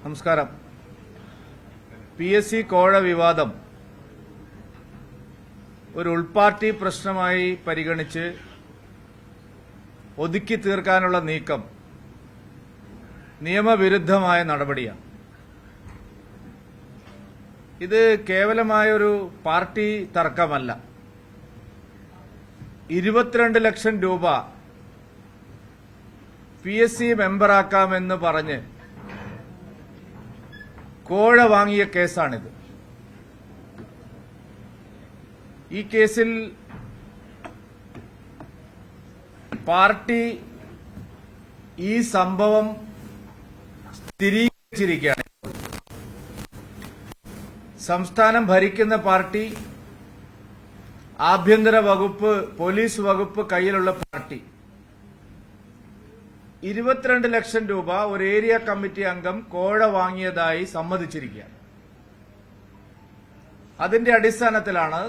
നമസ്കാരം. PSC കോഴ വിവാദം ഒരു ഉൾപാർട്ടി പ്രശ്നമായി പരിഗണിച്ച് ഒതുക്കി തീർക്കാനുള്ള നീക്കം നിയമവിരുദ്ധമായ നടപടിയാണ്. ഇത് കേവലമായൊരു പാർട്ടി തർക്കമല്ല. 22 ലക്ഷം രൂപ PSC മെമ്പറാക്കാമെന്ന് പറഞ്ഞ് കോഴ വാങ്ങിയ കേസാണിത്. ഈ കേസിൽ പാർട്ടി ഈ സംഭവം സ്ഥിരീകരിച്ചിരിക്കുകയാണ്. സംസ്ഥാനം ഭരിക്കുന്ന പാർട്ടി, ആഭ്യന്തര വകുപ്പ്, പോലീസ് വകുപ്പ് കയ്യിലുള്ള പാർട്ടി 22 ലക്ഷം രൂപ ഒരു ഏരിയ കമ്മിറ്റി അംഗം കോഴ വാങ്ങിയതായി സമ്മതിച്ചിരിക്കുകയാണ്. അതിന്റെ അടിസ്ഥാനത്തിലാണ്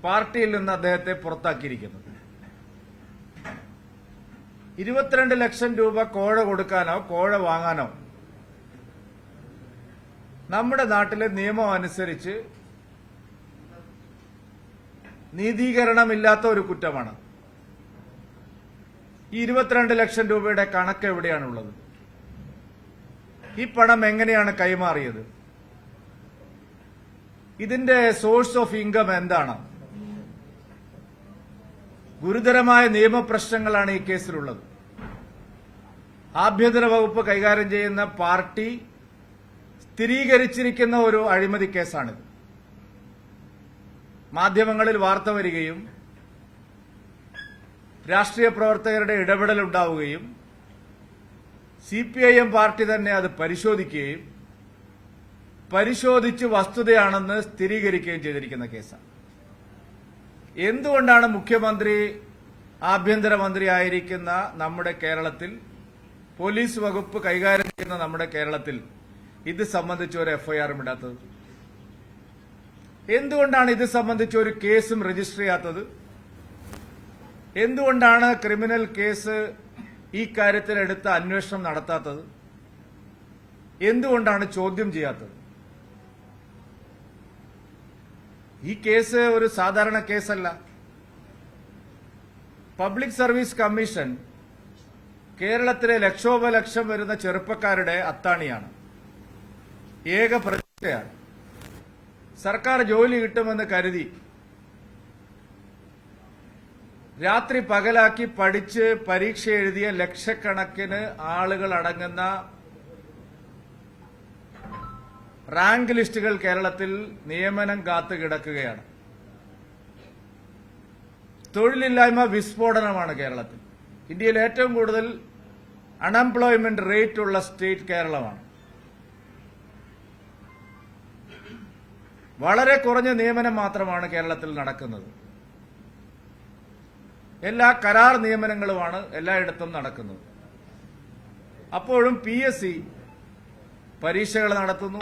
പാർട്ടിയിൽ നിന്ന് അദ്ദേഹത്തെ പുറത്താക്കിയിരിക്കുന്നത്. 22 ലക്ഷം രൂപ കോഴ കൊടുക്കാനോ കോഴ വാങ്ങാനോ നമ്മുടെ നാട്ടിലെ നിയമം അനുസരിച്ച് നീതീകരണമില്ലാത്ത ഒരു കുറ്റമാണ്. ഈ 22 ലക്ഷം രൂപയുടെ കണക്ക് എവിടെയാണുള്ളത്? ഈ പണം എങ്ങനെയാണ് കൈമാറിയത്? ഇതിന്റെ സോഴ്സ് ഓഫ് ഇൻകം എന്താണ്? ഗുരുതരമായ നിയമപ്രശ്നങ്ങളാണ് ഈ കേസിലുള്ളത്. ആഭ്യന്തര വകുപ്പ് കൈകാര്യം ചെയ്യുന്ന പാർട്ടി സ്ഥിരീകരിച്ചിരിക്കുന്ന ഒരു അഴിമതി കേസാണിത്. മാധ്യമങ്ങളിൽ വാർത്ത വരികയും രാഷ്ട്രീയ പ്രവർത്തകരുടെ ഇടപെടലുണ്ടാവുകയും CPIM പാർട്ടി തന്നെ അത് പരിശോധിക്കുകയും പരിശോധിച്ച് വസ്തുതയാണെന്ന് സ്ഥിരീകരിക്കുകയും ചെയ്തിരിക്കുന്ന കേസാണ്. എന്തുകൊണ്ടാണ് മുഖ്യമന്ത്രി, ആഭ്യന്തരമന്ത്രി ആയിരിക്കുന്ന നമ്മുടെ കേരളത്തിൽ, പോലീസ് വകുപ്പ് കൈകാര്യം ചെയ്യുന്ന നമ്മുടെ കേരളത്തിൽ ഇത് സംബന്ധിച്ച് ഒരു FIR ഇടാത്തത്? എന്തുകൊണ്ടാണ് ഇത് സംബന്ധിച്ച് ഒരു കേസും രജിസ്റ്റർ ചെയ്യാത്തത്? എന്തുകൊണ്ടാണ് ക്രിമിനൽ കേസ് ഈ കാര്യത്തിൽ എടുത്ത് അന്വേഷണം നടത്താത്തത്? എന്തുകൊണ്ടാണ് ചോദ്യം ചെയ്യാത്തത്? ഈ കേസ് ഒരു സാധാരണ കേസല്ല. പബ്ലിക് സർവീസ് കമ്മീഷൻ കേരളത്തിലെ ലക്ഷോപലക്ഷം വരുന്ന ചെറുപ്പക്കാരുടെ അത്താണിയാണ്, ഏക പ്രതീക്ഷയാണ്. സർക്കാർ ജോലി കിട്ടുമെന്ന് കരുതി രാത്രി പകലാക്കി പഠിച്ച് പരീക്ഷ എഴുതിയ ലക്ഷക്കണക്കിന് ആളുകൾ അടങ്ങുന്ന റാങ്ക് ലിസ്റ്റുകൾ കേരളത്തിൽ നിയമനം കാത്തു കിടക്കുകയാണ്. തൊഴിലില്ലായ്മ വിസ്ഫോടനമാണ് കേരളത്തിൽ. ഇന്ത്യയിൽ ഏറ്റവും കൂടുതൽ അൺഎംപ്ലോയ്മെന്റ് റേറ്റ് ഉള്ള സ്റ്റേറ്റ് കേരളമാണ്. വളരെ കുറഞ്ഞ നിയമനം മാത്രമാണ് കേരളത്തിൽ നടക്കുന്നത്. എല്ലാ കരാർ നിയമനങ്ങളുമാണ് എല്ലായിടത്തും നടക്കുന്നത്. അപ്പോഴും PSC പരീക്ഷകൾ നടത്തുന്നു,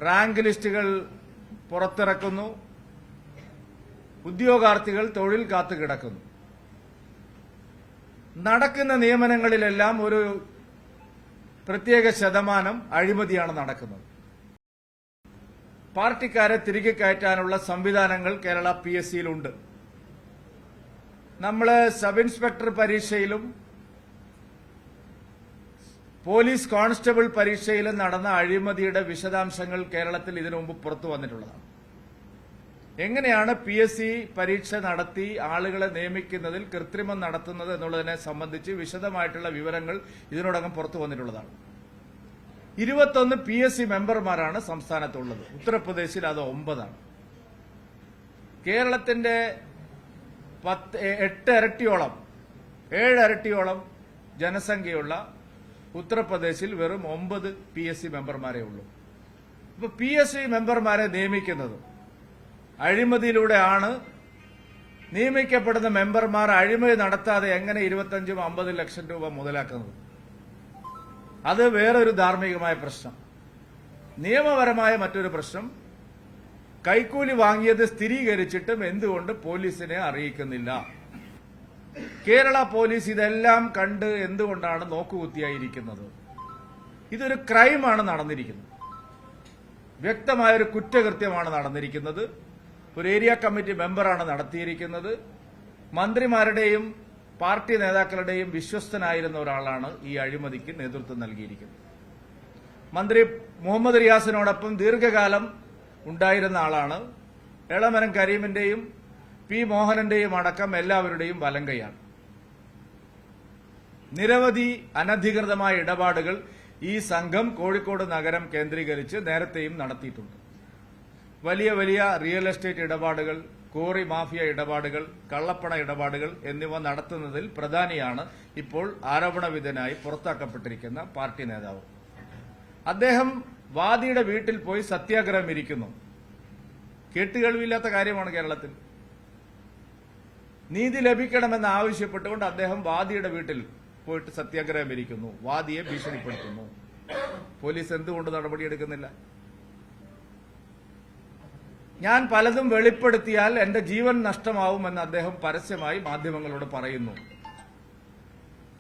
റാങ്ക് ലിസ്റ്റുകൾ പുറത്തിറക്കുന്നു, ഉദ്യോഗാർത്ഥികൾ തൊഴിൽ കാത്തു കിടക്കുന്നു. നടക്കുന്ന നിയമനങ്ങളിലെല്ലാം ഒരു പ്രത്യേക ശതമാനം അഴിമതിയാണ് നടക്കുന്നത്. പാർട്ടിക്കാരെ തിരികെ കയറ്റാനുള്ള സംവിധാനങ്ങൾ കേരള PSCയിലുണ്ട്. നമ്മൾ സബ് ഇൻസ്പെക്ടർ പരീക്ഷയിലും പോലീസ് കോൺസ്റ്റബിൾ പരീക്ഷയിലും നടന്ന അഴിമതിയുടെ വിശദാംശങ്ങൾ കേരളത്തിൽ ഇതിനു മുമ്പ് പുറത്തു വന്നിട്ടുള്ളതാണ്. എങ്ങനെയാണ് PSC പരീക്ഷ നടത്തി ആളുകളെ നിയമിക്കുന്നതിൽ കൃത്രിമം നടത്തുന്നത് എന്നുള്ളതിനെ സംബന്ധിച്ച് വിശദമായിട്ടുള്ള വിവരങ്ങൾ ഇതിനോടകം പുറത്തു വന്നിട്ടുള്ളതാണ്. 21 PSC മെമ്പർമാരാണ് സംസ്ഥാനത്തുള്ളത്. ഉത്തർപ്രദേശിൽ അത് 9 ആണ്. കേരളത്തിന്റെ 8 ഇരട്ടിയോളം 7 ഇരട്ടിയോളം ജനസംഖ്യയുള്ള ഉത്തർപ്രദേശിൽ വെറും 9 PSC മെമ്പർമാരേ ഉള്ളൂ. ഇപ്പൊ PSC മെമ്പർമാരെ നിയമിക്കുന്നത് അഴിമതിയിലൂടെയാണ്. നിയമിക്കപ്പെടുന്ന മെമ്പർമാർ അഴിമതി നടത്താതെ എങ്ങനെ 25-50 ലക്ഷം രൂപ മുതലാക്കുന്നത്? അത് വേറൊരു ധാർമ്മികമായ പ്രശ്നം. നിയമപരമായ മറ്റൊരു പ്രശ്നം, കൈക്കൂലി വാങ്ങിയത് സ്ഥിരീകരിച്ചിട്ടും എന്തുകൊണ്ട് പോലീസിനെ അറിയിക്കുന്നില്ല? കേരള പോലീസ് ഇതെല്ലാം കണ്ട് എന്തുകൊണ്ടാണ് നോക്കുകുത്തിയായിരിക്കുന്നത്? ഇതൊരു ക്രൈമാണ് നടന്നിരിക്കുന്നത്. വ്യക്തമായൊരു കുറ്റകൃത്യമാണ് നടന്നിരിക്കുന്നത്. ഒരു ഏരിയ കമ്മിറ്റി മെമ്പറാണ് നടത്തിയിരിക്കുന്നത്. മന്ത്രിമാരുടെയും പാർട്ടി നേതാക്കളുടെയും വിശ്വസ്തനായിരുന്ന ഒരാളാണ് ഈ അഴിമതിക്ക് നേതൃത്വം നൽകിയിരിക്കുന്നത്. മന്ത്രി മുഹമ്മദ് റിയാസിനോടൊപ്പം ദീർഘകാലം ഉണ്ടായിരുന്ന ആളാണ്. എളമരം കരീമിന്റെയും പി മോഹനന്റെയും അടക്കം എല്ലാവരുടെയും വലങ്കയാണ്. നിരവധി അനധികൃതമായ ഇടപാടുകൾ ഈ സംഘം കോഴിക്കോട് നഗരം കേന്ദ്രീകരിച്ച് നേരത്തെയും നടത്തിയിട്ടുണ്ട്. വലിയ വലിയ റിയൽ എസ്റ്റേറ്റ് ഇടപാടുകൾ, കോറി മാഫിയ ഇടപാടുകൾ, കള്ളപ്പണ ഇടപാടുകൾ എന്നിവ നടത്തുന്നതിൽ പ്രധാനിയാണ് ഇപ്പോൾ ആരോപണവിധേയനായി പുറത്താക്കപ്പെട്ടിരിക്കുന്ന പാർട്ടി നേതാവ്. അദ്ദേഹം വാദിയുടെ വീട്ടിൽ പോയി സത്യാഗ്രഹം ഇരിക്കുന്നു. കേട്ടുകേൾവിയില്ലാത്ത കാര്യമാണ് കേരളത്തിൽ. നീതി ലഭിക്കണമെന്ന് ആവശ്യപ്പെട്ടുകൊണ്ട് അദ്ദേഹം വാദിയുടെ വീട്ടിൽ പോയിട്ട് സത്യാഗ്രഹം ഇരിക്കുന്നു. വാദിയെ ഭീഷണിപ്പെടുത്തുന്നു. പോലീസ് എന്തുകൊണ്ട് നടപടിയെടുക്കുന്നില്ല? ഞാൻ പലതും വെളിപ്പെടുത്തിയാൽ എന്റെ ജീവൻ നഷ്ടമാവുമെന്ന് അദ്ദേഹം പരസ്യമായി മാധ്യമങ്ങളോട് പറയുന്നു.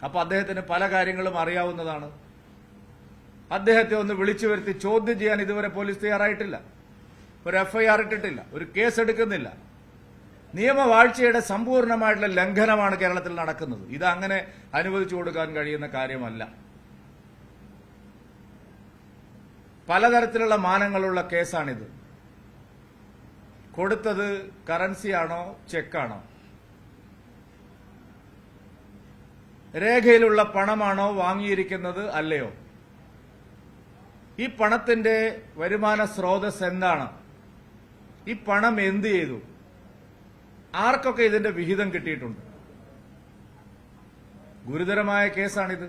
അപ്പൊ അദ്ദേഹത്തിന് പല കാര്യങ്ങളും അറിയാവുന്നതാണ്. അദ്ദേഹത്തെ ഒന്ന് വിളിച്ചു വരുത്തി ചോദ്യം ചെയ്യാൻ ഇതുവരെ പോലീസ് തയ്യാറായിട്ടില്ല. ഒരു എഫ്ഐആർ ഇട്ടിട്ടില്ല. ഒരു കേസ് എടുക്കുന്നില്ല. നിയമവാഴ്ചയുടെ സമ്പൂർണമായിട്ടുള്ള ലംഘനമാണ് കേരളത്തിൽ നടക്കുന്നത്. ഇത് അങ്ങനെ അനുവദിച്ചു കൊടുക്കാൻ കഴിയുന്ന കാര്യമല്ല. പലതരത്തിലുള്ള മാനങ്ങളുള്ള കേസാണിത്. കൊടുത്തത് കറൻസിയാണോ ചെക്കാണോ? രേഖയിലുള്ള പണമാണോ വാങ്ങിയിരിക്കുന്നത് അല്ലയോ? ഈ പണത്തിന്റെ വരുമാന സ്രോതസ് എന്താണ്? ഈ പണം എന്ത് ചെയ്തു? ആർക്കൊക്കെ ഇതിന്റെ വിഹിതം കിട്ടിയിട്ടുണ്ട്? ഗുരുതരമായ കേസാണിത്.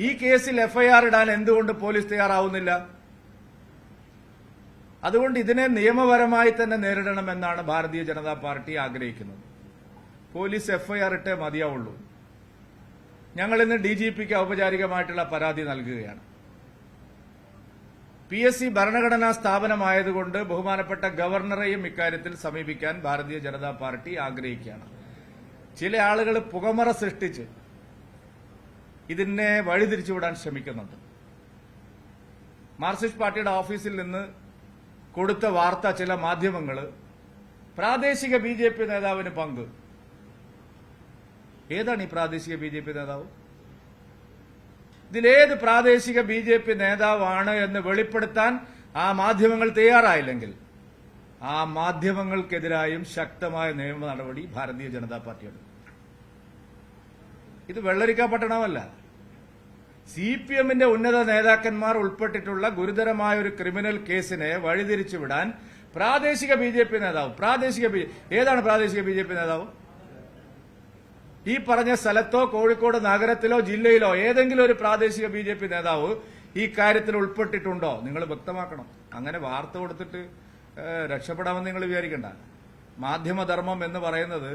ഈ കേസിൽ എഫ്ഐആർ ഇടാൻ എന്തുകൊണ്ട് പോലീസ് തയ്യാറാവുന്നില്ല? അതുകൊണ്ട് ഇതിനെ നിയമപരമായി തന്നെ നേരിടണമെന്നാണ് ഭാരതീയ ജനതാ പാർട്ടി ആഗ്രഹിക്കുന്നത്. പോലീസ് എഫ്ഐആർ ഇട്ടേ മതിയാവുള്ളൂ. ഞങ്ങൾ ഇന്ന് ഡിജിപിക്ക് ഔപചാരികമായിട്ടുള്ള പരാതി നൽകുകയാണ്. PSC ഭരണഘടനാ സ്ഥാപനമായതുകൊണ്ട് ബഹുമാനപ്പെട്ട ഗവർണറെയും ഇക്കാര്യത്തിൽ സമീപിക്കാൻ ഭാരതീയ ജനതാ പാർട്ടി ആഗ്രഹിക്കുകയാണ്. ചില ആളുകൾ പുകമറ സൃഷ്ടിച്ച് ഇതിനെ വഴിതിരിച്ചുവിടാൻ ശ്രമിക്കുന്നുണ്ട്. മാർക്സിസ്റ്റ് പാർട്ടിയുടെ ഓഫീസിൽ നിന്ന് കൊടുത്ത വാർത്ത ചില മാധ്യമങ്ങൾ പ്രാദേശിക BJP നേതാവിന് പങ്ക്. ഏതാണ് ഈ പ്രാദേശിക BJP നേതാവ്? ഇതിലേത് പ്രാദേശിക BJP നേതാവാണ് എന്ന് വെളിപ്പെടുത്താൻ ആ മാധ്യമങ്ങൾ തയ്യാറായില്ലെങ്കിൽ ആ മാധ്യമങ്ങൾക്കെതിരായും ശക്തമായ നിയമ നടപടി ഭാരതീയ ജനതാ പാർട്ടിയുണ്ട്. ഇത് വെള്ളരിക്കാപട്ടണമല്ല. CPMന്റെ ഉന്നത നേതാക്കന്മാർ ഉൾപ്പെട്ടിട്ടുള്ള ഗുരുതരമായ ഒരു ക്രിമിനൽ കേസിനെ വഴിതിരിച്ചുവിടാൻ പ്രാദേശിക BJP നേതാവ്, ഏതാണ് പ്രാദേശിക BJP നേതാവ്? ഈ പറഞ്ഞ സ്ഥലത്തോ കോഴിക്കോട് നഗരത്തിലോ ജില്ലയിലോ ഏതെങ്കിലും ഒരു പ്രാദേശിക BJP നേതാവ് ഈ കാര്യത്തിൽ ഉൾപ്പെട്ടിട്ടുണ്ടോ? നിങ്ങൾ വ്യക്തമാക്കണം. അങ്ങനെ വാർത്ത കൊടുത്തിട്ട് രക്ഷപ്പെടാമെന്ന് നിങ്ങൾ വിചാരിക്കണ്ട. മാധ്യമധർമ്മം എന്ന് പറയുന്നത്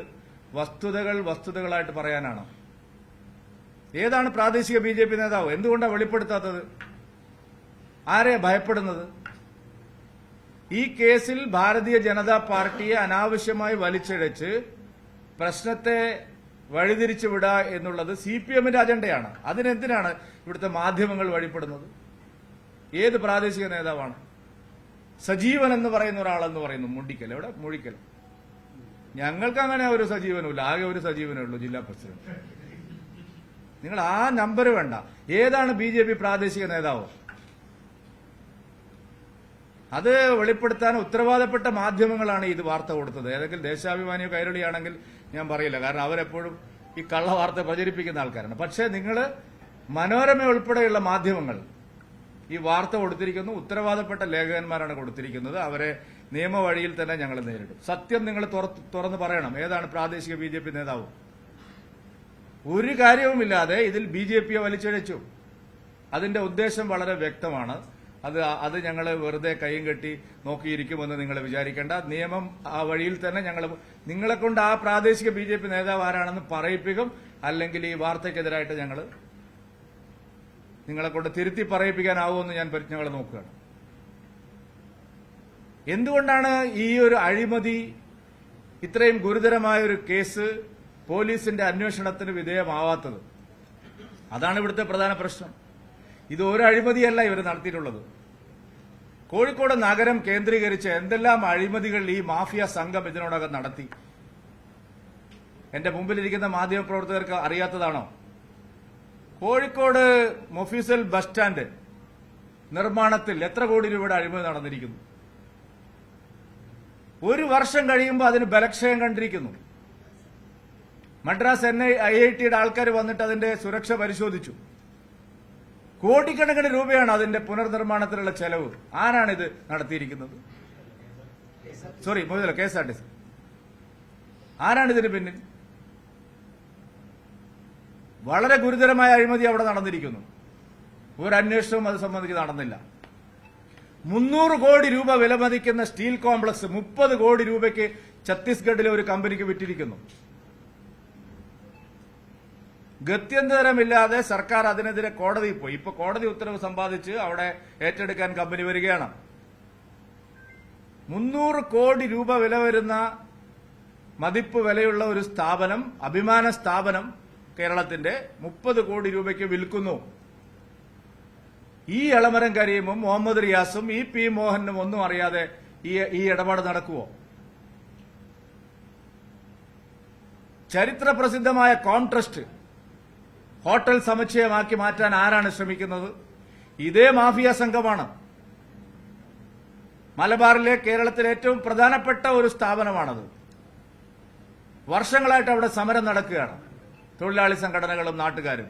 വസ്തുതകളായിട്ട് പറയാനാണ്. ഏതാണ് പ്രാദേശിക BJP നേതാവ്? എന്തുകൊണ്ടാണ് വെളിപ്പെടുത്താത്തത്? ആരെയാ ഭയപ്പെടുന്നത്? ഈ കേസിൽ ഭാരതീയ ജനതാ പാർട്ടിയെ അനാവശ്യമായി വലിച്ചിഴച്ച് പ്രശ്നത്തെ വഴിതിരിച്ചുവിടുക എന്നുള്ളത് CPMന്റെ അജണ്ടയാണ്. അതിനെന്തിനാണ് ഇവിടുത്തെ മാധ്യമങ്ങൾ വഴിപ്പെടുന്നത്? ഏത് പ്രാദേശിക നേതാവാണ്? സജീവൻ എന്ന് പറയുന്ന ഒരാളെന്ന് പറയുന്നു. മുണ്ടിക്കൽ. എവിടെ? മുഴിക്കൽ. ഞങ്ങൾക്ക് അങ്ങനെ ഒരു സജീവനുമില്ല. ആകെ ഒരു സജീവനേ ഉള്ളൂ, ജില്ലാ പ്രസിഡന്റ്. നിങ്ങൾ ആ നമ്പർ വേണ്ട. ഏതാണ് BJP പ്രാദേശിക നേതാവ്? അത് വെളിപ്പെടുത്താൻ ഉത്തരവാദപ്പെട്ട മാധ്യമങ്ങളാണ് ഇത് വാർത്ത കൊടുത്തത്. ഏതെങ്കിലും ദേശാഭിമാനിയോ കൈരളിയാണെങ്കിൽ ഞാൻ പറയില്ല, കാരണം അവരെപ്പോഴും ഈ കള്ള വാർത്ത പ്രചരിപ്പിക്കുന്ന ആൾക്കാരാണ്. പക്ഷേ നിങ്ങൾ മനോരമ ഉൾപ്പെടെയുള്ള മാധ്യമങ്ങൾ ഈ വാർത്ത കൊടുത്തിരിക്കുന്നു. ഉത്തരവാദപ്പെട്ട ലേഖകന്മാരാണ് കൊടുത്തിരിക്കുന്നത്. അവരെ നിയമവഴിയിൽ തന്നെ ഞങ്ങൾ നേരിടും. സത്യം നിങ്ങൾ തുറന്ന് പറയണം. ഏതാണ് പ്രാദേശിക BJP നേതാവ്? ഒരു കാര്യവുമില്ലാതെ ഇതിൽ BJPയെ വലിച്ചിഴച്ചു. അതിന്റെ ഉദ്ദേശം വളരെ വ്യക്തമാണ്. അത് ഞങ്ങൾ വെറുതെ കൈയും കെട്ടി നോക്കിയിരിക്കുമെന്ന് നിങ്ങൾ വിചാരിക്കേണ്ട. നിയമം ആ വഴിയിൽ തന്നെ നിങ്ങളെ കൊണ്ട് ആ പ്രാദേശിക BJP നേതാവ് ആരാണെന്ന് പറയിപ്പിക്കും. അല്ലെങ്കിൽ ഈ വാർത്തയ്ക്കെതിരായിട്ട് നിങ്ങളെ കൊണ്ട് തിരുത്തി പറയിപ്പിക്കാനാവുമെന്ന് ഞങ്ങൾ നോക്കുകയാണ്. എന്തുകൊണ്ടാണ് ഈ ഒരു അഴിമതി, ഇത്രയും ഗുരുതരമായ ഒരു കേസ് പോലീസിന്റെ അന്വേഷണത്തിന് വിധേയമാവാത്തത്? അതാണ് ഇവിടുത്തെ പ്രധാന പ്രശ്നം. ഇത് ഒരു അഴിമതിയല്ല ഇവർ നടത്തിയിട്ടുള്ളത്. കോഴിക്കോട് നഗരം കേന്ദ്രീകരിച്ച് എന്തെല്ലാം അഴിമതികൾ ഈ മാഫിയ സംഘം ഇതിനോടകം നടത്തി. എന്റെ മുമ്പിലിരിക്കുന്ന മാധ്യമപ്രവർത്തകർക്ക് അറിയാത്തതാണോ? കോഴിക്കോട് മൊഫീസൽ ബസ് സ്റ്റാൻഡ് നിർമ്മാണത്തിൽ എത്ര കോടി രൂപയുടെ അഴിമതി നടന്നിരിക്കുന്നു? ഒരു വർഷം കഴിയുമ്പോൾ അതിന് ബലക്ഷയം കണ്ടിരിക്കുന്നു. മദ്രാസ് IITയുടെ ആൾക്കാർ വന്നിട്ട് അതിന്റെ സുരക്ഷ പരിശോധിച്ചു. കോടിക്കണക്കിന് രൂപയാണ് അതിന്റെ പുനർനിർമ്മാണത്തിനുള്ള ചെലവ്. ആരാണിത് നടത്തിയിരിക്കുന്നത്? Sorry, KSRTC. ആരാണിതിന് പിന്നിൽ? വളരെ ഗുരുതരമായ അഴിമതി അവിടെ നടന്നിരിക്കുന്നു. ഒരു അന്വേഷണവും അത് സംബന്ധിച്ച് നടന്നില്ല. 300 കോടി രൂപ വിലമതിക്കുന്ന സ്റ്റീൽ കോംപ്ലക്സ് 30 കോടി രൂപയ്ക്ക് ഛത്തീസ്ഗഡിലെ ഒരു കമ്പനിക്ക് വിറ്റിരിക്കുന്നു. ഗത്യന്തരമില്ലാതെ സർക്കാർ അതിനെതിരെ കോടതിയിൽ പോയി. ഇപ്പൊ കോടതി ഉത്തരവ് സമ്പാദിച്ച് അവിടെ ഏറ്റെടുക്കാൻ കമ്പനി വരികയാണ്. 300 കോടി രൂപ വില വരുന്ന മതിപ്പ് വിലയുള്ള ഒരു സ്ഥാപനം, അഭിമാന സ്ഥാപനം കേരളത്തിന്റെ 30 കോടി രൂപയ്ക്ക് വിൽക്കുന്നു. ഈ എളമരം കരീമും മുഹമ്മദ് റിയാസും EP മോഹനും ഒന്നും അറിയാതെ ഈ ഇടപാട് നടക്കുവോ? ചരിത്ര പ്രസിദ്ധമായ കോംട്രസ്റ്റ് ഹോട്ടൽ സമുച്ചയമാക്കി മാറ്റാൻ ആരാണ് ശ്രമിക്കുന്നത്? ഇതേ മാഫിയ സംഘമാണ്. മലബാറിലെ കേരളത്തിലെ ഏറ്റവും പ്രധാനപ്പെട്ട ഒരു സ്ഥാപനമാണത്. വർഷങ്ങളായിട്ട് അവിടെ സമരം നടക്കുകയാണ്, തൊഴിലാളി സംഘടനകളും നാട്ടുകാരും.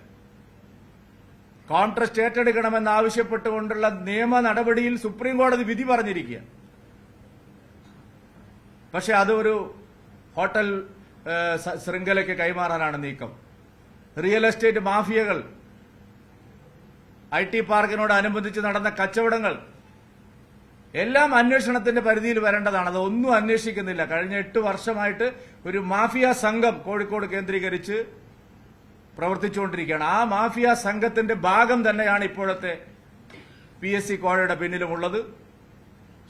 കോംട്രസ്റ്റ് ഏറ്റെടുക്കണമെന്ന് ആവശ്യപ്പെട്ടുകൊണ്ടുള്ള നിയമ നടപടിയിൽ സുപ്രീം കോടതി വിധി പറഞ്ഞിരിക്കുക. പക്ഷെ അതൊരു ഹോട്ടൽ ശൃംഖലയ്ക്ക് കൈമാറാനാണ് നീക്കം. റിയൽ എസ്റ്റേറ്റ് മാഫിയകൾ, IT പാർക്കിനോട് അനുബന്ധിച്ച് നടന്ന കച്ചവടങ്ങൾ എല്ലാം അന്വേഷണത്തിന്റെ പരിധിയിൽ വരേണ്ടതാണ്. അതൊന്നും അന്വേഷിക്കുന്നില്ല. കഴിഞ്ഞ 8 വർഷമായിട്ട് ഒരു മാഫിയ സംഘം കോഴിക്കോട് കേന്ദ്രീകരിച്ച് പ്രവർത്തിച്ചുകൊണ്ടിരിക്കുകയാണ്. ആ മാഫിയ സംഘത്തിന്റെ ഭാഗം തന്നെയാണ് ഇപ്പോഴത്തെ PSC കോഴയുടെ പിന്നിലുമുള്ളത്.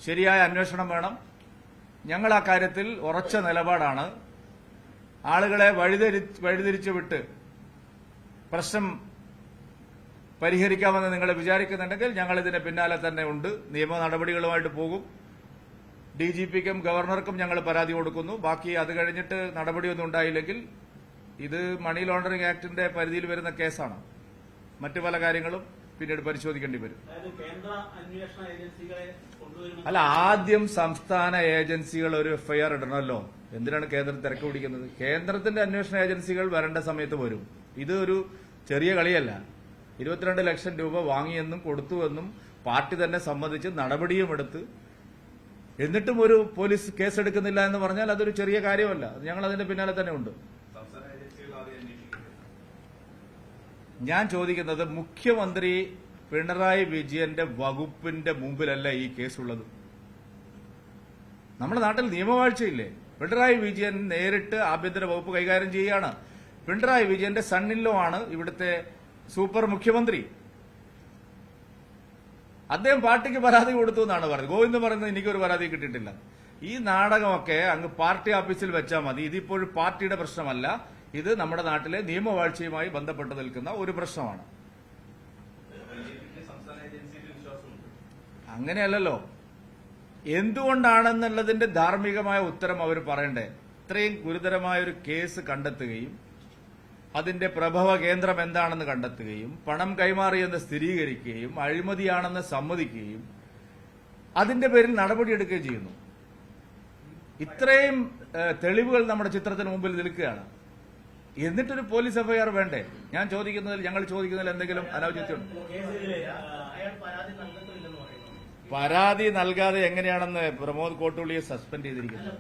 ശരിയായ അന്വേഷണം വേണം. ഞങ്ങൾ ആ കാര്യത്തിൽ ഉറച്ച നിലപാടാണ്. ആളുകളെ വഴിതിരിച്ചു വിട്ട് പ്രശ്നം പരിഹരിക്കാമെന്ന് നിങ്ങൾ വിചാരിക്കുന്നുണ്ടെങ്കിൽ ഞങ്ങൾ ഇതിന്റെ പിന്നാലെ തന്നെ ഉണ്ട്. നിയമ നടപടികളുമായിട്ട് പോകും. DGPക്കും ഗവർണർക്കും ഞങ്ങൾ പരാതി കൊടുക്കുന്നു. ബാക്കി അത് കഴിഞ്ഞിട്ട് നടപടിയൊന്നും ഉണ്ടായില്ലെങ്കിൽ ഇത് മണി ലോണ്ടറിംഗ് ആക്ടിന്റെ പരിധിയിൽ വരുന്ന കേസാണ്. മറ്റു പല കാര്യങ്ങളും പിന്നീട് പരിശോധിക്കേണ്ടി വരും. അല്ല, ആദ്യം സംസ്ഥാന ഏജൻസികൾ ഒരു FIR ഇടണമല്ലോ. എന്തിനാണ് കേന്ദ്രം തിരക്ക് പിടിക്കുന്നത്? കേന്ദ്രത്തിന്റെ അന്വേഷണ ഏജൻസികൾ വരേണ്ട സമയത്ത് വരും. ഇത് ഒരു ചെറിയ കളിയല്ല. 22 ലക്ഷം രൂപ വാങ്ങിയെന്നും കൊടുത്തുവെന്നും പാർട്ടി തന്നെ സമ്മതിച്ച് നടപടിയും എടുത്ത് എന്നിട്ടും ഒരു പോലീസ് കേസെടുക്കുന്നില്ല എന്ന് പറഞ്ഞാൽ അതൊരു ചെറിയ കാര്യമല്ല. ഞങ്ങൾ അതിന്റെ പിന്നാലെ തന്നെ ഉണ്ട്. ഞാൻ ചോദിക്കുന്നത്, മുഖ്യമന്ത്രി പിണറായി വിജയന്റെ വകുപ്പിന്റെ മുമ്പിലല്ല ഈ കേസുള്ളത്. നമ്മുടെ നാട്ടിൽ നിയമവാഴ്ചയില്ലേ? പിണറായി വിജയൻ നേരിട്ട് ആഭ്യന്തര വകുപ്പ് കൈകാര്യം ചെയ്യുകയാണ്. പിണറായി വിജയന്റെ സണ്ണിലോ ആണ് ഇവിടുത്തെ സൂപ്പർ മുഖ്യമന്ത്രി. അദ്ദേഹം പാർട്ടിക്ക് പരാതി കൊടുത്തു എന്നാണ് പറയുന്നത്. ഗോവിന്ദ് പറയുന്നത് എനിക്കൊരു പരാതി കിട്ടിയിട്ടില്ല. ഈ നാടകമൊക്കെ അങ്ങ് പാർട്ടി ഓഫീസിൽ വെച്ചാൽ മതി. ഇതിപ്പോഴും പാർട്ടിയുടെ പ്രശ്നമല്ല. ഇത് നമ്മുടെ നാട്ടിലെ നിയമവാഴ്ചയുമായി ബന്ധപ്പെട്ട് നിൽക്കുന്ന ഒരു പ്രശ്നമാണ്. അങ്ങനെയല്ലല്ലോ. എന്തുകൊണ്ടാണെന്നുള്ളതിന്റെ ധാർമ്മികമായ ഉത്തരം അവർ പറയണ്ടേ? ഇത്രയും ഗുരുതരമായ ഒരു കേസ് കണ്ടെത്തുകയും അതിന്റെ പ്രഭവ കേന്ദ്രം എന്താണെന്ന് കണ്ടെത്തുകയും പണം കൈമാറിയെന്ന് സ്ഥിരീകരിക്കുകയും അഴിമതിയാണെന്ന് സമ്മതിക്കുകയും അതിന്റെ പേരിൽ നടപടിയെടുക്കുകയും ചെയ്യുന്നു. ഇത്രയും തെളിവുകൾ നമ്മുടെ ചിത്രത്തിന് മുമ്പിൽ നിൽക്കുകയാണ്. എന്നിട്ടൊരു പോലീസ് FIR വേണ്ടേ? ഞങ്ങൾ ചോദിക്കുന്നതിൽ എന്തെങ്കിലും അനൗചിത്യമുണ്ട്? പരാതി നൽകാതെ എങ്ങനെയാണെന്ന് പ്രമോദ് കോട്ടൂളിയെ സസ്പെൻഡ് ചെയ്തിരിക്കുന്നത്?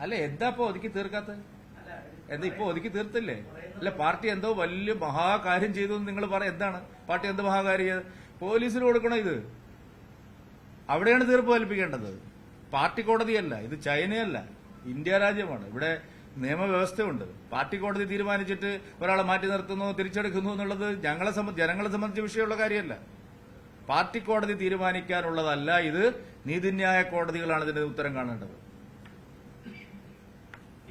അല്ല, എന്താ ഇപ്പൊ ഒതുക്കി തീർക്കാത്തത്? എന്താ ഇപ്പൊ ഒതുക്കി തീർത്തില്ലേ? അല്ല, പാർട്ടി എന്തോ വലിയ മഹാകാര്യം ചെയ്തു എന്ന് നിങ്ങൾ പറ. എന്താണ് പാർട്ടി എന്ത് മഹാകാര്യം? പോലീസിന് കൊടുക്കണം. ഇത് അവിടെയാണ് തീർപ്പ് കൽപ്പിക്കേണ്ടത്. പാർട്ടി കോടതിയല്ല. ഇത് ചൈനയല്ല, ഇന്ത്യ രാജ്യമാണ്. ഇവിടെ നിയമവ്യവസ്ഥയുണ്ട്. പാർട്ടി കോടതി തീരുമാനിച്ചിട്ട് ഒരാളെ മാറ്റി നിർത്തുന്നു, തിരിച്ചെടുക്കുന്നു എന്നുള്ളത് ജനങ്ങളെ സംബന്ധിച്ച വിഷയമുള്ള കാര്യമല്ല. പാർട്ടി കോടതി തീരുമാനിക്കാനുള്ളതല്ല ഇത്. നീതിന്യായ കോടതികളാണ് ഇതിന്റെ ഉത്തരം കാണേണ്ടത്.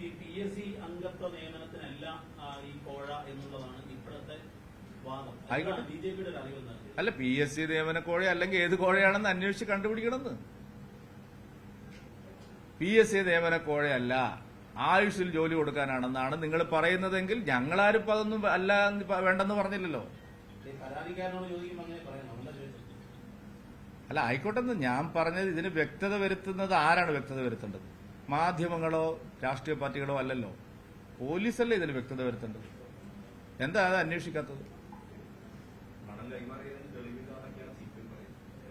ഈ PSC അംഗത്വ നിയമനത്തിനല്ല ഈ കോഴ എന്നുള്ളതാണ് ആയിക്കോട്ടെ. അല്ല, PSC നിയമന കോഴ അല്ലെങ്കിൽ ഏത് കോഴയാണെന്ന് അന്വേഷിച്ച് കണ്ടുപിടിക്കണമെന്ന്. PSC നിയമന കോഴയല്ല, ആയുഷിൽ ജോലി കൊടുക്കാനാണെന്നാണ് നിങ്ങൾ പറയുന്നതെങ്കിൽ ഞങ്ങളാരും ഇപ്പൊ അതൊന്നും അല്ല വേണ്ടെന്ന് പറഞ്ഞില്ലല്ലോ. അല്ല, ആയിക്കോട്ടെന്ന് ഞാൻ പറഞ്ഞത്. ഇതിന് വ്യക്തത വരുത്തുന്നത് ആരാണ് വ്യക്തത വരുത്തേണ്ടത്? മാധ്യമങ്ങളോ രാഷ്ട്രീയ പാർട്ടികളോ അല്ലല്ലോ, പോലീസല്ലേ ഇതിന് വ്യക്തത വരുത്തേണ്ടത്. എന്താ അത് അന്വേഷിക്കാത്തത്?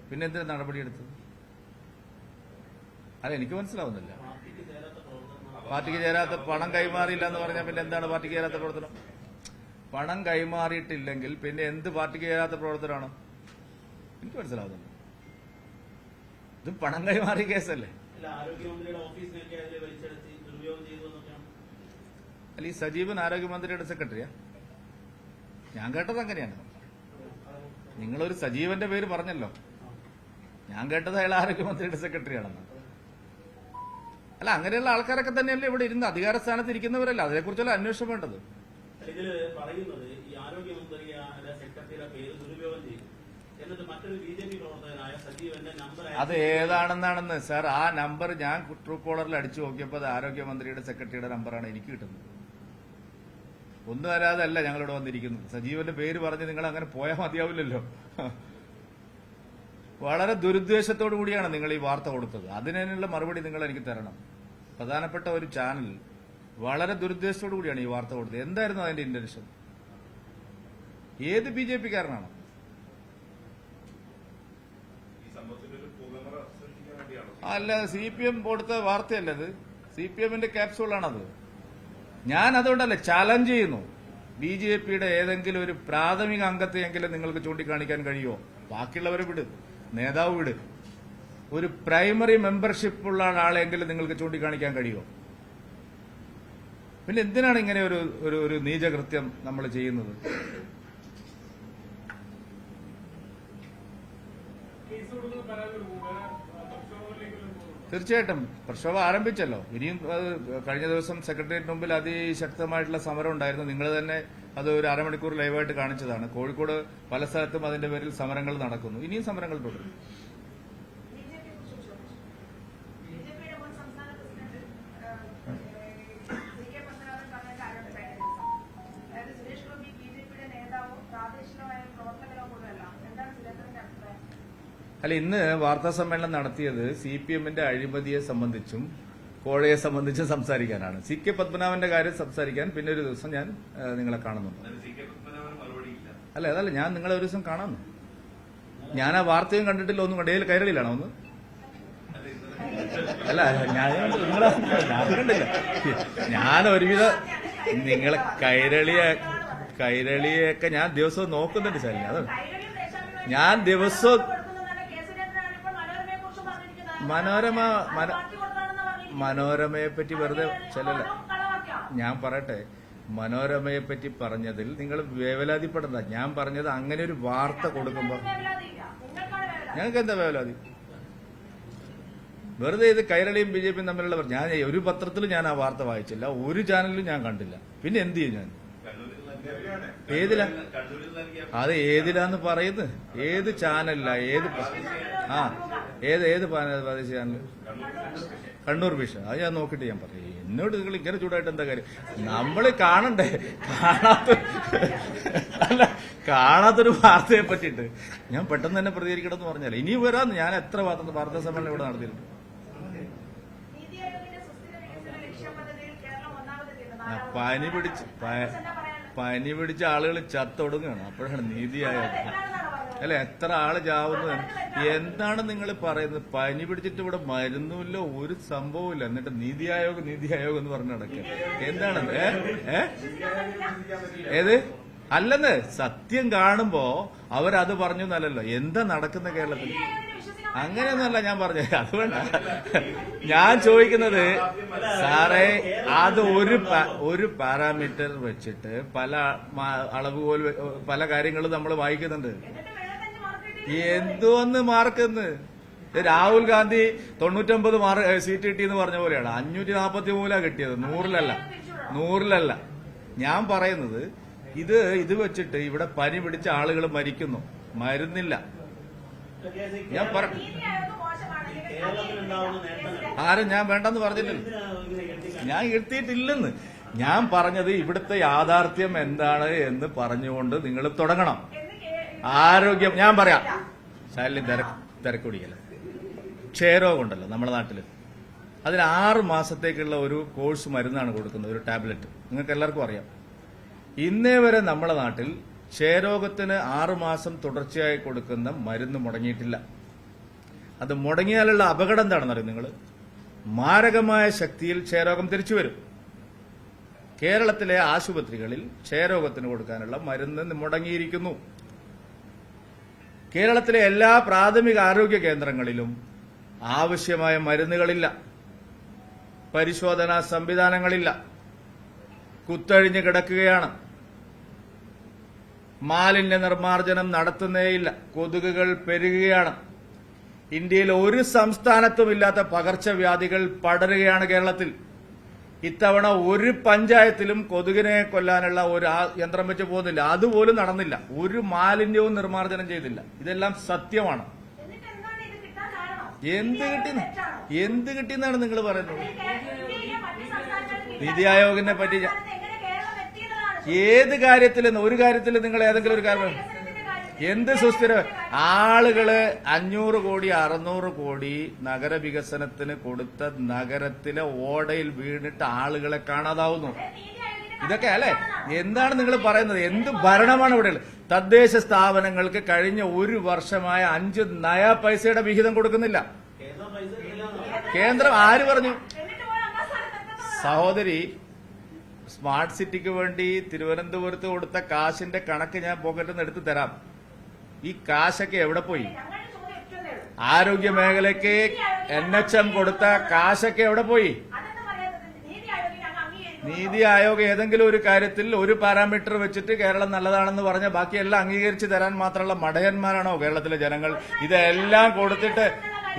പിന്നെ എന്തിനാ നടപടിയെടുത്തത്? അല്ല, എനിക്ക് മനസ്സിലാവുന്നില്ല. പാർട്ടിക്ക് ചേരാത്ത പണം കൈമാറിയില്ല എന്ന് പറഞ്ഞാൽ പിന്നെ എന്താണ് പാർട്ടിക്ക് ചേരാത്ത പ്രവർത്തനം? പണം കൈമാറിയിട്ടില്ലെങ്കിൽ പിന്നെ എന്ത് പാർട്ടിക്ക് ചേരാത്ത പ്രവർത്തനമാണ്? എനിക്ക് മനസ്സിലാവുന്നില്ല. ഇത് പണം കൈമാറിയ കേസല്ലേ? അല്ല, ഈ സജീവൻ ആരോഗ്യമന്ത്രിയുടെ സെക്രട്ടറിയാ? ഞാൻ കേട്ടത് അങ്ങനെയാണ്. നിങ്ങളൊരു സജീവന്റെ പേര് പറഞ്ഞല്ലോ, ഞാൻ കേട്ടത് അയാൾ ആരോഗ്യമന്ത്രിയുടെ സെക്രട്ടറിയാണെന്ന്. അല്ല, അങ്ങനെയുള്ള ആൾക്കാരൊക്കെ തന്നെയല്ലേ ഇവിടെ ഇരുന്ന് അധികാര സ്ഥാനത്ത് ഇരിക്കുന്നവരല്ല. അതിനെക്കുറിച്ചല്ല അന്വേഷണം വേണ്ടത്. ഇതില് പറയുന്നത് ഈ ആരോഗ്യമന്ത്രിയുടെ സെക്രട്ടറിയുടെ പേര് ദുരുപയോഗം ചെയ്തു എന്നിട്ട് മറ്റൊരു BJP പ്രവർത്തകനായ സജീവന്റെ നമ്പർ അത് ഏതാണെന്നാണെന്ന് സാർ, ആ നമ്പർ ഞാൻ ട്രൂ കോളറിൽ അടിച്ചു നോക്കിയപ്പോൾ അത് ആരോഗ്യമന്ത്രിയുടെ സെക്രട്ടറിയുടെ നമ്പറാണ് എനിക്ക് കിട്ടുന്നത്. ഒന്നും വരാതല്ല ഞങ്ങളിവിടെ വന്നിരിക്കുന്നത്. സജീവന്റെ പേര് പറഞ്ഞ് നിങ്ങൾ അങ്ങനെ പോയാൽ മതിയാവില്ലല്ലോ. വളരെ ദുരുദ്ദേശത്തോടു കൂടിയാണ് നിങ്ങൾ ഈ വാർത്ത കൊടുത്തത്. അതിനുള്ള മറുപടി നിങ്ങൾ എനിക്ക് തരണം. പ്രധാനപ്പെട്ട ഒരു ചാനൽ വളരെ ദുരുദ്ദേശത്തോടു കൂടിയാണ് ഈ വാർത്ത കൊടുത്തത്. എന്തായിരുന്നു അതിന്റെ ഇന്റൻഷൻ? ഏത് BJP കാരനാണ്? അല്ല, CPM കൊടുത്ത വാർത്തയല്ലത്, CPMന്റെ ക്യാപ്സൂളാണത്. ഞാൻ അതുകൊണ്ടല്ലേ ചാലഞ്ച് ചെയ്യുന്നു. BJPയുടെ ഏതെങ്കിലും ഒരു പ്രാഥമിക അംഗത്തെയെങ്കിലും നിങ്ങൾക്ക് ചൂണ്ടിക്കാണിക്കാൻ കഴിയുമോ? ബാക്കിയുള്ളവരെ വിട്, നേതാവ് വിട്. ഒരു പ്രൈമറി മെമ്പർഷിപ്പ് ഉള്ള ആളെങ്കിലും നിങ്ങൾക്ക് ചൂണ്ടിക്കാണിക്കാൻ കഴിയുമോ? പിന്നെ എന്തിനാണ് ഇങ്ങനെ ഒരു നീചകൃത്യം നമ്മൾ ചെയ്യുന്നത്? തീർച്ചയായിട്ടും പ്രക്ഷോഭം ആരംഭിച്ചല്ലോ. ഇനിയും കഴിഞ്ഞ ദിവസം സെക്രട്ടേറിയറ്റിന് മുമ്പിൽ അതിശക്തമായിട്ടുള്ള സമരം ഉണ്ടായിരുന്നു. നിങ്ങൾ തന്നെ അത് ഒരു അരമണിക്കൂർ ലൈവായിട്ട് കാണിച്ചതാണ്. കോഴിക്കോട് പല സ്ഥലത്തും അതിന്റെ പേരിൽ സമരങ്ങൾ നടക്കുന്നു. ഇനിയും സമരങ്ങൾ തുടരും. അല്ല, ഇന്ന് വാർത്താ സമ്മേളനം നടത്തിയത് CPMന്റെ അഴിമതിയെ സംബന്ധിച്ചും കോഴയെ സംബന്ധിച്ചും സംസാരിക്കാനാണ്. CK പത്മനാഭന്റെ കാര്യം സംസാരിക്കാൻ പിന്നെ ഒരു ദിവസം ഞാൻ നിങ്ങളെ കാണുന്നുണ്ട്. അല്ല, അതല്ല, ഞാൻ നിങ്ങളെ ഒരു ദിവസം കാണാമെന്ന്. ഞാൻ ആ വാർത്തയും കണ്ടിട്ടില്ല, ഒന്നും കണ്ടേ. കൈരളിയിലാണോ ഒന്ന്? അല്ല, ഞാൻ കണ്ടില്ല. ഞാൻ ഒരുവിധ നിങ്ങളെ കൈരളിയൊക്കെ ഞാൻ ദിവസവും നോക്കുന്നുണ്ട് ശാലിനി. അത് ഞാൻ ദിവസവും മനോരമയെ പറ്റി വെറുതെ ചിലല്ല. ഞാൻ പറയട്ടെ, മനോരമയെ പറ്റി പറഞ്ഞതിൽ നിങ്ങൾ വേവലാതിപ്പെടണ്ട. ഞാൻ പറഞ്ഞത് അങ്ങനെ ഒരു വാർത്ത കൊടുക്കുമ്പോ ഞങ്ങൾക്ക് എന്താ വേവലാതി? വെറുതെ ഇത് കൈരളിയും BJPയും തമ്മിലുള്ള ഞാൻ ഒരു പത്രത്തിലും ഞാൻ ആ വാർത്ത വായിച്ചില്ല, ഒരു ചാനലിലും ഞാൻ കണ്ടില്ല. പിന്നെ എന്ത് ചെയ്യും ഞാൻ? ഏതിലാ അത്? ഏതിലാന്ന് പറയുന്നത്? ഏത് ചാനലില്ല? ഏത് പ്രാദേശിക ചാനൽ? കണ്ണൂർ വിഷൻ. അത് ഞാൻ നോക്കിയിട്ട് ഞാൻ പറയും. എന്നോട് നിങ്ങൾ ഇങ്ങനെ ചൂടായിട്ട് എന്താ കാര്യം? നമ്മൾ കാണണ്ടേ? കാണാത്തൊരു വാർത്തയെ പറ്റിയിട്ട് ഞാൻ പെട്ടെന്ന് തന്നെ പ്രതികരിക്കണം എന്ന് പറഞ്ഞാൽ ഇനി വരാന്ന്. ഞാൻ എത്ര വാർത്താ സമ്മേളനം ഇവിടെ നടത്തിയിട്ടുണ്ട്. പനി പിടിച്ച ആളുകൾ ചത്തൊടുങ്ങുകയാണ്. അപ്പോഴാണ് നീതി ആയോഗ്. അല്ല, എത്ര ആള് ചാവുന്നു? എന്താണ് നിങ്ങൾ പറയുന്നത്? പനി പിടിച്ചിട്ട് ഇവിടെ മരുന്നുമില്ല, ഒരു സംഭവമില്ല. എന്നിട്ട് നീതി ആയോഗ് എന്ന് പറഞ്ഞ നടക്കുക. എന്താണ്? ഏത്? അല്ലെന്ന് സത്യം കാണുമ്പോ അവരത് പറഞ്ഞു എന്നല്ലല്ലോ. എന്താ നടക്കുന്ന കേരളത്തിൽ? അങ്ങനെയൊന്നുമല്ല ഞാൻ പറഞ്ഞത്. അതുകൊണ്ട് ഞാൻ ചോദിക്കുന്നത് സാറേ, അത് ഒരു പാരാമീറ്റർ വെച്ചിട്ട് പല അളവുകോൽ പല കാര്യങ്ങളും നമ്മൾ വായിക്കുന്നുണ്ട്. എന്തോന്ന് മാർക്കെന്ന്? രാഹുൽ ഗാന്ധി 99 സീറ്റ് കിട്ടിയെന്ന് പറഞ്ഞ പോലെയാണ്. 543 കിട്ടിയത്, 100-ലല്ല. ഞാൻ പറയുന്നത് ഇത് വെച്ചിട്ട് ഇവിടെ പനി പിടിച്ച ആളുകൾ മരിക്കുന്നു, മരുന്നില്ല. ഞാൻ കേരളത്തിലുണ്ടാവുന്ന നേട്ടങ്ങൾ ആരും ഞാൻ വേണ്ടെന്ന് പറഞ്ഞില്ലല്ലോ, ഞാൻ എഴുത്തിയിട്ടില്ലെന്ന്. ഞാൻ പറഞ്ഞത് ഇവിടുത്തെ യാഥാർത്ഥ്യം എന്താണ് എന്ന് പറഞ്ഞുകൊണ്ട് നിങ്ങൾ തുടങ്ങണം. ആരോഗ്യം ഞാൻ പറയാം, ശാലിനി തിരക്കുടിക്കല. ക്ഷയരോഗം ഉണ്ടല്ലോ നമ്മുടെ നാട്ടിൽ, അതിന് 6 മാസത്തേക്കുള്ള ഒരു കോഴ്സ് മരുന്നാണ് കൊടുക്കുന്നത്, ഒരു ടാബ്ലറ്റ്. നിങ്ങൾക്ക് എല്ലാവർക്കും അറിയാം. ഇന്നേ വരെ നമ്മുടെ നാട്ടിൽ ക്ഷയരോഗത്തിന് 6 മാസം തുടർച്ചയായി കൊടുക്കുന്ന മരുന്ന് മുടങ്ങിയിട്ടില്ല. അത് മുടങ്ങിയാലുള്ള അപകടം എന്താണെന്നറിയും നിങ്ങൾ? മാരകമായ ശക്തിയിൽ ക്ഷയരോഗം തിരിച്ചു വരും. കേരളത്തിലെ ആശുപത്രികളിൽ ക്ഷയരോഗത്തിന് കൊടുക്കാനുള്ള മരുന്ന് മുടങ്ങിയിരിക്കുന്നു. കേരളത്തിലെ എല്ലാ പ്രാഥമിക ആരോഗ്യ കേന്ദ്രങ്ങളിലും ആവശ്യമായ മരുന്നുകളില്ല, പരിശോധനാ സംവിധാനങ്ങളില്ല, കുത്തഴിഞ്ഞ് കിടക്കുകയാണ്. മാലിന്യ നിർമ്മാർജ്ജനം നടത്തുന്നേയില്ല, കൊതുകുകൾ പെരുകുകയാണ്. ഇന്ത്യയിൽ ഒരു സംസ്ഥാനത്തും ഇല്ലാത്ത പകർച്ചവ്യാധികൾ പടരുകയാണ് കേരളത്തിൽ. ഇത്തവണ ഒരു പഞ്ചായത്തിലും കൊതുകിനെ കൊല്ലാനുള്ള ഒരു യന്ത്രം വെച്ച് പോകുന്നില്ല, അതുപോലും നടന്നില്ല. ഒരു മാലിന്യവും നിർമ്മാർജ്ജനം ചെയ്തില്ല. ഇതെല്ലാം സത്യമാണ്. എന്ത് കിട്ടിയെന്നാണ് നിങ്ങൾ പറയുന്നത്? നീതി ആയോഗിനെ പറ്റി ഏത് കാര്യത്തിലെന്ന് ഒരു കാര്യത്തിൽ നിങ്ങൾ ഏതെങ്കിലും ഒരു കാര്യം എന്ത് സുസ്ഥിര ആളുകള് 500 കോടി 600 കോടി നഗരവികസനത്തിന് കൊടുത്ത നഗരത്തിലെ ഓടയിൽ വീണിട്ട് ആളുകളെ കാണാതാവുന്നു. ഇതൊക്കെ അല്ലെ? എന്താണ് നിങ്ങൾ പറയുന്നത്? എന്ത് ഭരണമാണ് ഇവിടെ? തദ്ദേശ സ്ഥാപനങ്ങൾക്ക് കഴിഞ്ഞ ഒരു വർഷമായ 5 നയാ പൈസയുടെ വിഹിതം കൊടുക്കുന്നില്ല. കേന്ദ്രം ആര് പറഞ്ഞു? സഹോദരി, സ്മാർട്ട് സിറ്റിക്ക് വേണ്ടി തിരുവനന്തപുരത്ത് കൊടുത്ത കാശിന്റെ കണക്ക് ഞാൻ പോക്കറ്റിൽ നിന്ന് എടുത്തു തരാം. ഈ കാശൊക്കെ എവിടെ പോയി? ആരോഗ്യ മേഖലയ്ക്ക് NHM കൊടുത്ത കാശൊക്കെ എവിടെ പോയി? നീതി ആയോഗ് ഏതെങ്കിലും ഒരു കാര്യത്തിൽ ഒരു പാരാമീറ്റർ വെച്ചിട്ട് കേരളം നല്ലതാണെന്ന് പറഞ്ഞ ബാക്കിയെല്ലാം അംഗീകരിച്ച് തരാൻ മാത്രമുള്ള മടയന്മാരാണോ കേരളത്തിലെ ജനങ്ങൾ? ഇതെല്ലാം കൊടുത്തിട്ട്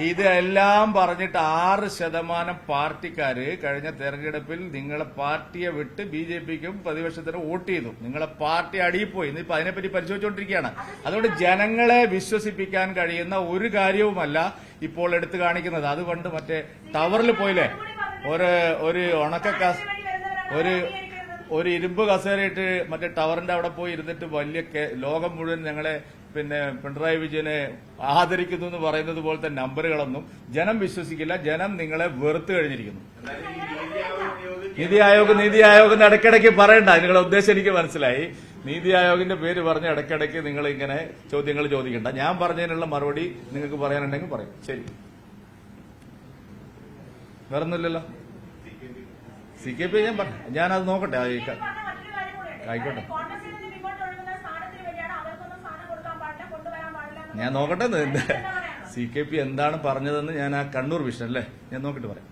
ഇതെല്ലാം പറഞ്ഞിട്ട് 6% പാർട്ടിക്കാര് കഴിഞ്ഞ തെരഞ്ഞെടുപ്പിൽ നിങ്ങളെ പാർട്ടിയെ വിട്ട് BJPക്കും പ്രതിപക്ഷത്തിന് വോട്ട് ചെയ്തു. നിങ്ങളെ പാർട്ടി അടിയിപ്പോയി. ഇന്നിപ്പോ അതിനെപ്പറ്റി പരിശോധിച്ചുകൊണ്ടിരിക്കുകയാണ്. അതുകൊണ്ട് ജനങ്ങളെ വിശ്വസിപ്പിക്കാൻ കഴിയുന്ന ഒരു കാര്യവുമല്ല ഇപ്പോൾ എടുത്തു കാണിക്കുന്നത്. അതുകൊണ്ട് മറ്റേ ടവറിൽ പോയില്ലേ, ഒരു ഉണക്ക ഒരു ഇരുമ്പ് കസേരയിട്ട് മറ്റേ ടവറിന്റെ അവിടെ പോയി ഇരുന്നിട്ട് വലിയ ലോകം മുഴുവൻ ഞങ്ങളെ പിണറായി വിജയനെ ആദരിക്കുന്നു എന്ന് പറയുന്നത് പോലത്തെ നമ്പറുകളൊന്നും ജനം വിശ്വസിക്കില്ല. ജനം നിങ്ങളെ വെറുത്തു കഴിഞ്ഞിരിക്കുന്നു. നീതി ആയോഗ് ഇടയ്ക്കിടയ്ക്ക് പറയണ്ട. നിങ്ങളുടെ ഉദ്ദേശം എനിക്ക് മനസ്സിലായി. നീതി ആയോഗിന്റെ പേര് പറഞ്ഞ് ഇടയ്ക്കിടയ്ക്ക് നിങ്ങൾ ഇങ്ങനെ ചോദ്യങ്ങൾ ചോദിക്കണ്ട. ഞാൻ പറഞ്ഞതിനുള്ള മറുപടി നിങ്ങൾക്ക് പറയാനുണ്ടെങ്കിൽ പറയും. ശരി, വേറൊന്നുമില്ലല്ലോ. CKP ഞാനത് നോക്കട്ടെ. ആയിക്കോട്ടെ, ഞാൻ നോക്കട്ടെ. CKP എന്താണ് പറഞ്ഞതെന്ന് ഞാൻ ആ കണ്ണൂർ വിഷൻ അല്ലേ, ഞാൻ നോക്കിട്ട് പറയാം.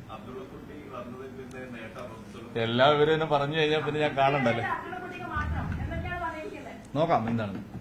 എല്ലാവരും എന്നെ പറഞ്ഞു കഴിഞ്ഞാൽ പിന്നെ ഞാൻ കാണണ്ടല്ലേ. നോക്കാം എന്താണ്.